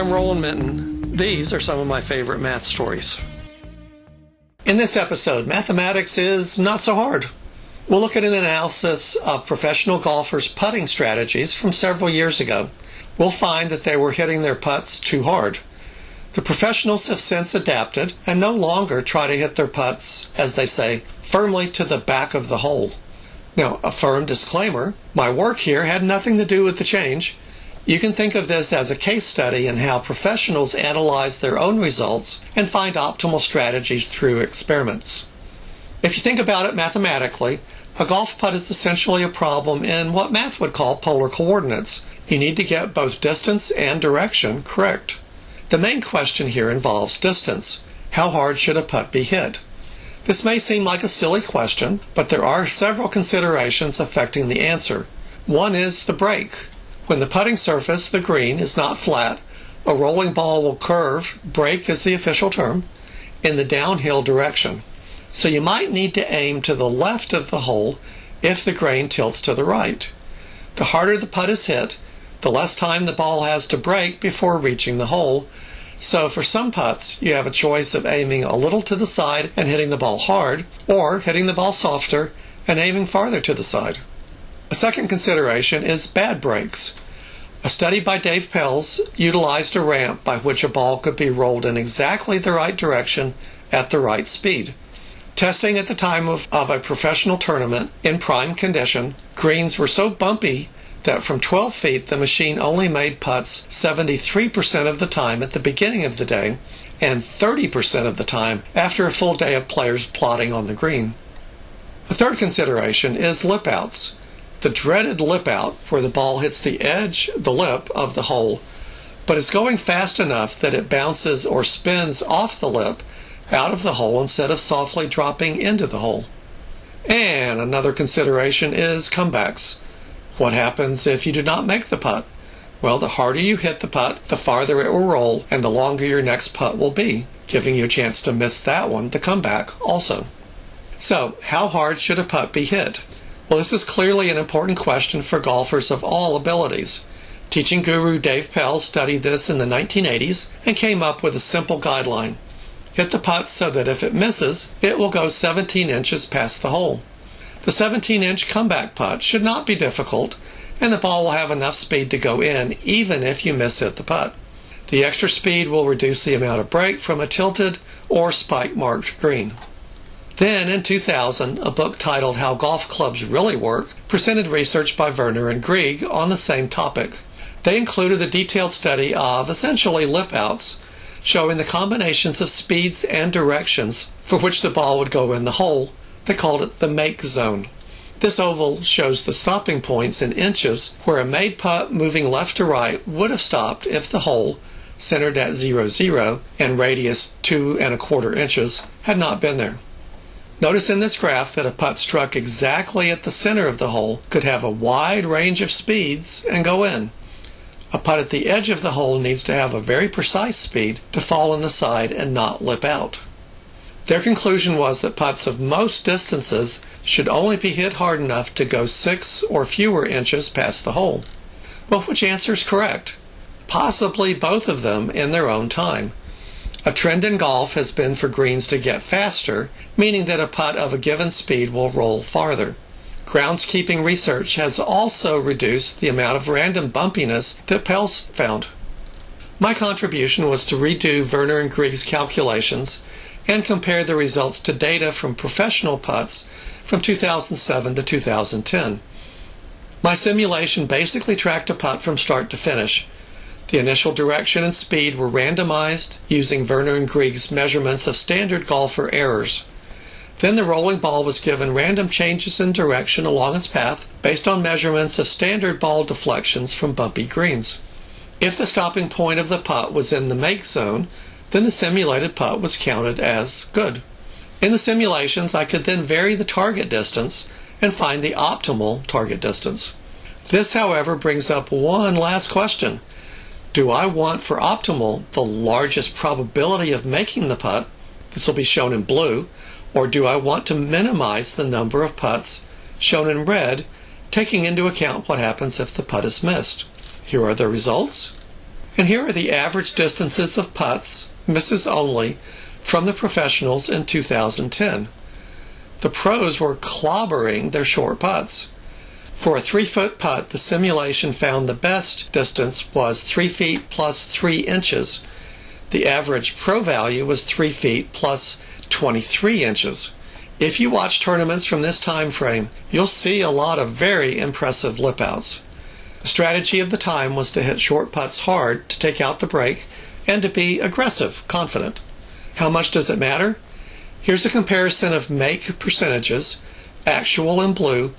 I'm Roland Minton. These are some of my favorite math stories. In this episode, mathematics is not so hard. We'll look at an analysis of professional golfers' putting strategies from several years ago. We'll find that they were hitting their putts too hard. The professionals have since adapted and no longer try to hit their putts, as they say, firmly to the back of the hole. Now, a firm disclaimer, my work here had nothing to do with the change. You can think of this as a case study in how professionals analyze their own results and find optimal strategies through experiments. If you think about it mathematically, a golf putt is essentially a problem in what math would call polar coordinates. You need to get both distance and direction correct. The main question here involves distance. How hard should a putt be hit? This may seem like a silly question, but there are several considerations affecting the answer. One is the break. When the putting surface, the green, is not flat, a rolling ball will curve, break is the official term, in the downhill direction. So you might need to aim to the left of the hole if the grain tilts to the right. The harder the putt is hit, the less time the ball has to break before reaching the hole. So for some putts, you have a choice of aiming a little to the side and hitting the ball hard, or hitting the ball softer and aiming farther to the side. A second consideration is bad breaks. A study by Dave Pelz utilized a ramp by which a ball could be rolled in exactly the right direction at the right speed. Testing at the time of a professional tournament in prime condition, greens were so bumpy that from 12 feet the machine only made putts 73% of the time at the beginning of the day and 30% of the time after a full day of players plodding on the green. A third consideration is lip outs. The dreaded lip out, where the ball hits the edge, the lip, of the hole, but is going fast enough that it bounces or spins off the lip out of the hole instead of softly dropping into the hole. And another consideration is comebacks. What happens if you do not make the putt? Well, the harder you hit the putt, the farther it will roll, and the longer your next putt will be, giving you a chance to miss that one to come back also. So, how hard should a putt be hit? Well, this is clearly an important question for golfers of all abilities. Teaching guru Dave Pelz studied this in the 1980s and came up with a simple guideline. Hit the putt so that if it misses, it will go 17 inches past the hole. The 17-inch comeback putt should not be difficult, and the ball will have enough speed to go in even if you miss-hit the putt. The extra speed will reduce the amount of break from a tilted or spike-marked green. Then, in 2000, a book titled How Golf Clubs Really Work presented research by Werner and Grieg on the same topic. They included a detailed study of, essentially, lip-outs, showing the combinations of speeds and directions for which the ball would go in the hole. They called it the make zone. This oval shows the stopping points in inches where a made putt moving left to right would have stopped if the hole, centered at 0, and radius 2 1/4 inches, had not been there. Notice in this graph that a putt struck exactly at the center of the hole could have a wide range of speeds and go in. A putt at the edge of the hole needs to have a very precise speed to fall on the side and not lip out. Their conclusion was that putts of most distances should only be hit hard enough to go 6 or fewer inches past the hole. Well, which answer is correct? Possibly both of them in their own time. A trend in golf has been for greens to get faster, meaning that a putt of a given speed will roll farther. Groundskeeping research has also reduced the amount of random bumpiness that Pelz found. My contribution was to redo Werner and Grieg's calculations and compare the results to data from professional putts from 2007 to 2010. My simulation basically tracked a putt from start to finish. The initial direction and speed were randomized using Werner and Grieg's measurements of standard golfer errors. Then the rolling ball was given random changes in direction along its path based on measurements of standard ball deflections from bumpy greens. If the stopping point of the putt was in the make zone, then the simulated putt was counted as good. In the simulations, I could then vary the target distance and find the optimal target distance. This, however, brings up one last question. Do I want for optimal the largest probability of making the putt? This will be shown in blue. Or do I want to minimize the number of putts, shown in red, taking into account what happens if the putt is missed? Here are the results. And here are the average distances of putts, misses only, from the professionals in 2010. The pros were clobbering their short putts. For a 3-foot putt, the simulation found the best distance was 3 feet plus 3 inches. The average pro value was 3 feet plus 23 inches. If you watch tournaments from this time frame, you'll see a lot of very impressive lip outs. The strategy of the time was to hit short putts hard to take out the break and to be aggressive, confident. How much does it matter? Here's a comparison of make percentages, actual in blue,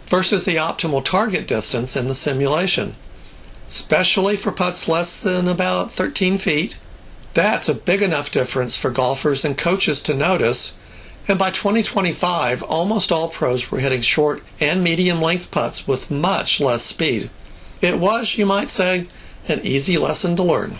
versus the optimal target distance in the simulation. Especially for putts less than about 13 feet, that's a big enough difference for golfers and coaches to notice, and by 2025, almost all pros were hitting short and medium length putts with much less speed. It was, you might say, an easy lesson to learn.